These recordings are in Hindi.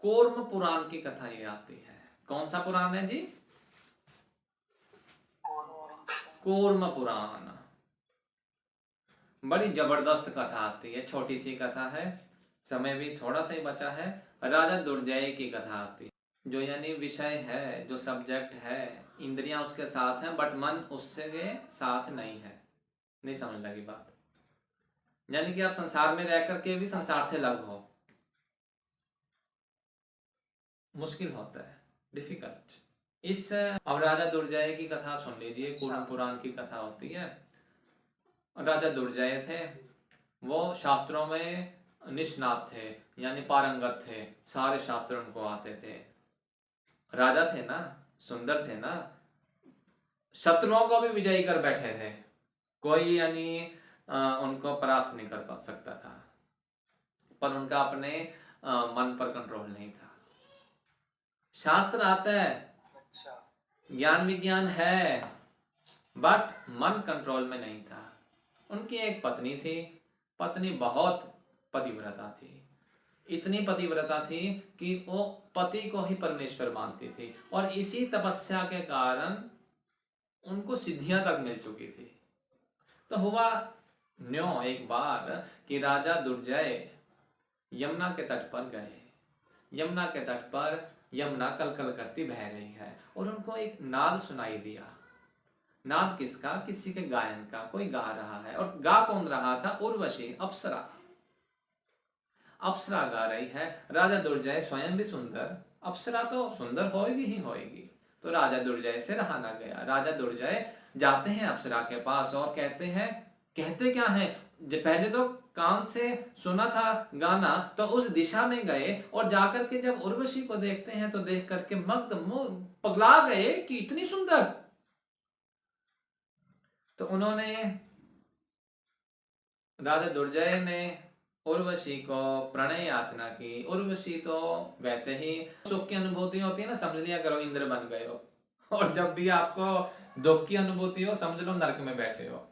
कूर्म पुराण की कथा ये आती है। कौन सा पुराण है जी? कूर्म पुराण। बड़ी जबरदस्त कथा आती है, छोटी सी कथा है, समय भी थोड़ा सा ही बचा है। राजा दुर्जय की कथा आती है, जो यानी विषय है, जो सब्जेक्ट है, इंद्रियां उसके साथ हैं बट मन उससे साथ नहीं है। नहीं समझ लगी बात? यानी कि आप संसार में रह करके भी संसार से अलग हो, मुश्किल होता है, डिफिकल्ट। अब राजा दुर्जय की कथा सुन लीजिए। कूर्म पुराण की कथा होती है। राजा दुर्जय थे, वो शास्त्रों में निष्णात थे, यानी पारंगत थे, सारे शास्त्र उनको आते थे। राजा थे ना, सुंदर थे ना, शत्रुओं को भी विजयी कर बैठे थे। कोई यानी उनको परास्त नहीं कर पा सकता था, पर उनका अपने मन पर कंट्रोल नहीं था। शास्त्र आता है, ज्ञान विज्ञान है, बट मन कंट्रोल में नहीं था। उनकी एक पत्नी थी, पत्नी बहुत पतिव्रता थी, इतनी पतिव्रता थी कि वो पति को ही परमेश्वर मानती थी, और इसी तपस्या के कारण उनको सिद्धियां तक मिल चुकी थी। तो हुआ न्यो एक बार कि राजा दुर्जय यमुना के तट पर गए। यमुना के तट पर यमुना कलकल करती बह रही है, और उनको एक नाद सुनाई दिया। नाद किसका? किसी के गायन का, कोई गा रहा है। और गा कौन रहा था? उर्वशी, अप्सरा। अप्सरा गा रही है। राजा दुर्जय स्वयं भी सुंदर, अप्सरा तो सुंदर होएगी ही होएगी, तो राजा दुर्जय से रहा ना गया। राजा दुर्जय जाते हैं अप्सरा के पास और कहते क्या है, पहले तो कान से सुना था गाना, तो उस दिशा में गए और जाकर के जब उर्वशी को देखते हैं तो देख करके मग्न पगला गए कि इतनी सुंदर। तो उन्होंने, राजा दुर्जय ने उर्वशी को प्रणय याचना की। उर्वशी तो वैसे ही सुख की अनुभूति होती है ना, समझ लिया करो इंद्र बन गए हो, और जब भी आपको दुख की अनुभूति हो समझ लो नरक में बैठे हो।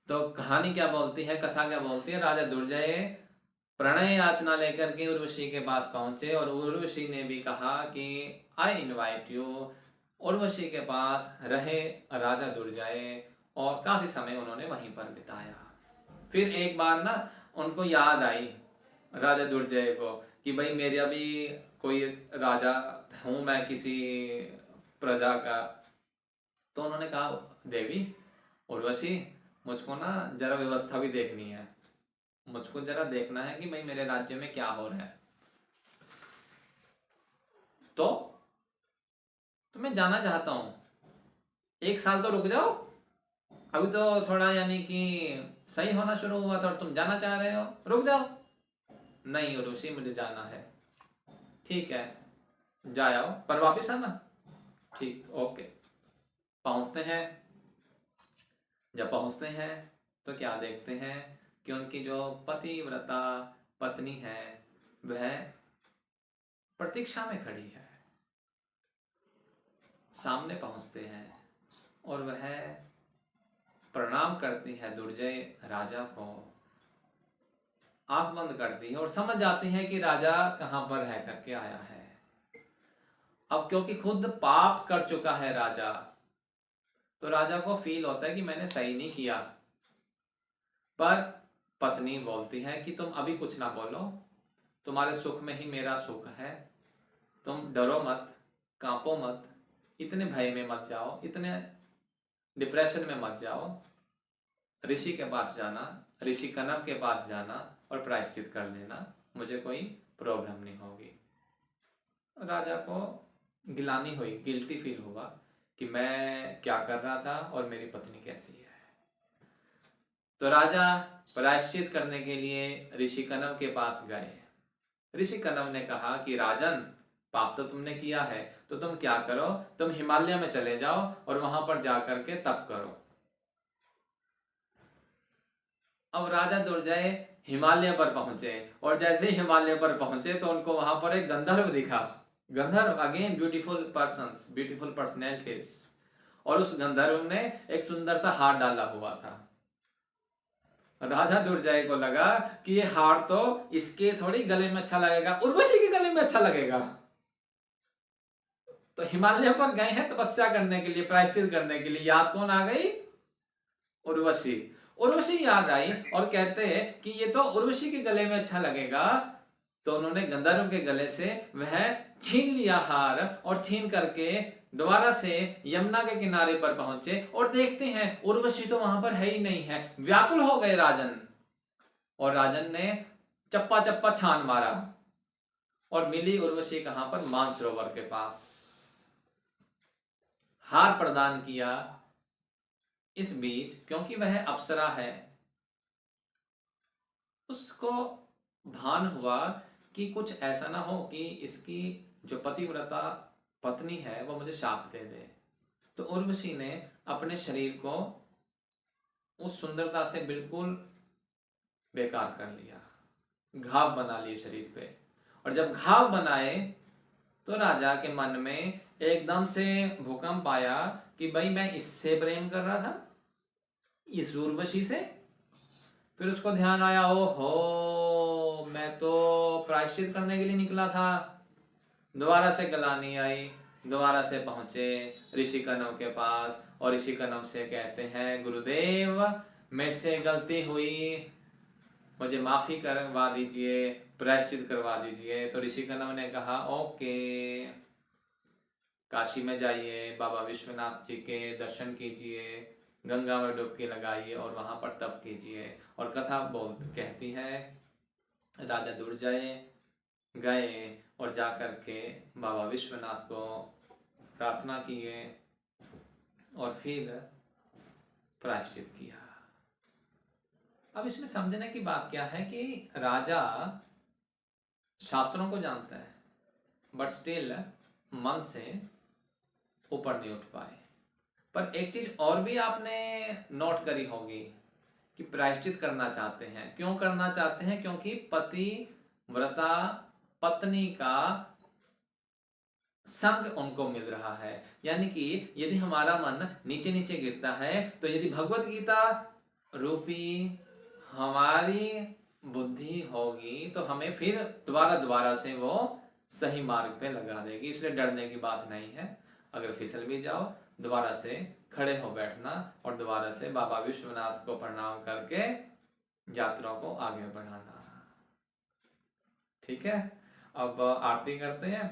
तो कहानी क्या बोलती है, कथा क्या बोलती है? राजा दुर्जय प्रणय याचना लेकर के उर्वशी के पास पहुंचे, और उर्वशी ने भी कहा कि आई इनवाइट यू। उर्वशी के पास रहे राजा दुर्जय, और काफी समय उन्होंने वहीं पर बिताया। फिर एक बार ना उनको याद आई राजा दुर्जय को कि भाई मेरा भी कोई राजा हूं मैं किसी प्रजा का। तो उन्होंने कहा, देवी उर्वशी, मुझको ना जरा व्यवस्था भी देखनी है, मुझको जरा देखना है कि भाई मेरे राज्य में क्या हो रहा है। तो मैं जाना चाहता हूं, 1 साल तो रुक जाओ, अभी तो थोड़ा यानी कि सही होना शुरू हुआ था और तुम जाना चाह रहे हो, रुक जाओ। नहीं उर्वशी, मुझे जाना है। ठीक है, जाओ, पर वापिस आना। ठीक, ओके। पहुंचते हैं। जब पहुंचते हैं तो क्या देखते हैं कि उनकी जो पतिव्रता पत्नी है वह प्रतीक्षा में खड़ी है। सामने पहुंचते हैं और वह प्रणाम करती है दुर्जय राजा को, आंख बंद करती है और समझ जाती है कि राजा कहां पर रह करके आया है। अब क्योंकि खुद पाप कर चुका है राजा, तो राजा को फील होता है कि मैंने सही नहीं किया। पर पत्नी बोलती है कि तुम अभी कुछ ना बोलो, तुम्हारे सुख में ही मेरा सुख है, तुम डरो मत, कांपो मत, इतने भय में मत जाओ, इतने डिप्रेशन में मत जाओ। ऋषि के पास जाना, ऋषि कनव के पास जाना और प्रायश्चित कर लेना, मुझे कोई प्रॉब्लम नहीं होगी। राजा को गिलानी हुई, गिल्टी फील हुआ कि मैं क्या कर रहा था और मेरी पत्नी कैसी है। तो राजा प्रायश्चित करने के लिए ऋषि कनव के पास गए। ऋषि कनव ने कहा कि राजन, पाप तो तुमने किया है, तो तुम क्या करो, तुम हिमालय में चले जाओ और वहां पर जाकर के तप करो। अब राजा दुर्जय हिमालय पर पहुंचे, और जैसे ही हिमालय पर पहुंचे तो उनको वहां पर एक गंधर्व दिखा। गंधर्व, again beautiful persons, beautiful personalities, और उस गंधर्व ने एक सुंदर सा हार डाला हुआ था। राजा दुर्जय को लगा कि ये हार तो इसके थोड़ी गले में अच्छा लगेगा, उर्वशी के गले में अच्छा लगेगा। तो हिमालय पर गए हैं तपस्या करने के लिए, प्रायश्चित करने के लिए, याद कौन आ गई? उर्वशी। उर्वशी याद आई और कहते हैं कि ये तो उर्वशी के गले में अच्छा लगेगा। तो उन्होंने गंधर्व के गले से वह छीन लिया हार और छीन करके दोबारा से यमुना के किनारे पर पहुंचे और देखते हैं उर्वशी तो वहां पर है ही नहीं है। व्याकुल हो गए राजन, और राजन ने चप्पा चप्पा छान मारा और मिली उर्वशी कहां पर? मानसरोवर के पास। हार प्रदान किया। इस बीच क्योंकि वह अप्सरा है, उसको भान हुआ कि कुछ ऐसा ना हो कि इसकी जो पतिव्रता पत्नी है वो मुझे शाप दे दे। तो उर्वशी ने अपने शरीर को उस सुंदरता से बिल्कुल बेकार कर लिया, घाव बना लिए शरीर पे। और जब घाव बनाए तो राजा के मन में एकदम से भूकंप आया कि भाई मैं इससे प्रेम कर रहा था, इस उर्वशी से। फिर उसको ध्यान आया, ओहो मैं तो प्रायश्चित करने के लिए निकला था। दोबारा से गलानी आई, दोबारा से पहुंचे ऋषि कनव के पास और ऋषि कनव से कहते हैं, गुरुदेव मेरे से गलती हुई, मुझे माफी करवा दीजिए, प्रायश्चित करवा दीजिए। तो ऋषि कनव ने कहा ओके, काशी में जाइए, बाबा विश्वनाथ जी के दर्शन कीजिए, गंगा में डुबकी लगाइए और वहां पर तप कीजिए। और कथा कहती है राजा दुर्जय गए और जाकर के बाबा विश्वनाथ को प्रार्थना किए और फिर प्रायश्चित किया। अब इसमें समझने की बात क्या है कि राजा शास्त्रों को जानता है बट स्टिल मन से ऊपर नहीं उठ पाए। पर एक चीज और भी आपने नोट करी होगी कि प्रायश्चित करना चाहते हैं। क्यों करना चाहते हैं? क्योंकि पति व्रता पत्नी का संग उनको मिल रहा है। यानी कि यदि हमारा मन नीचे नीचे गिरता है तो यदि भगवत गीता रूपी हमारी बुद्धि होगी तो हमें फिर दोबारा से वो सही मार्ग पे लगा देगी। इसलिए डरने की बात नहीं है। अगर फिसल भी जाओ दोबारा से खड़े हो बैठना और दोबारा से बाबा विश्वनाथ को प्रणाम करके यात्रा को आगे बढ़ाना। ठीक है, अब आरती करते हैं।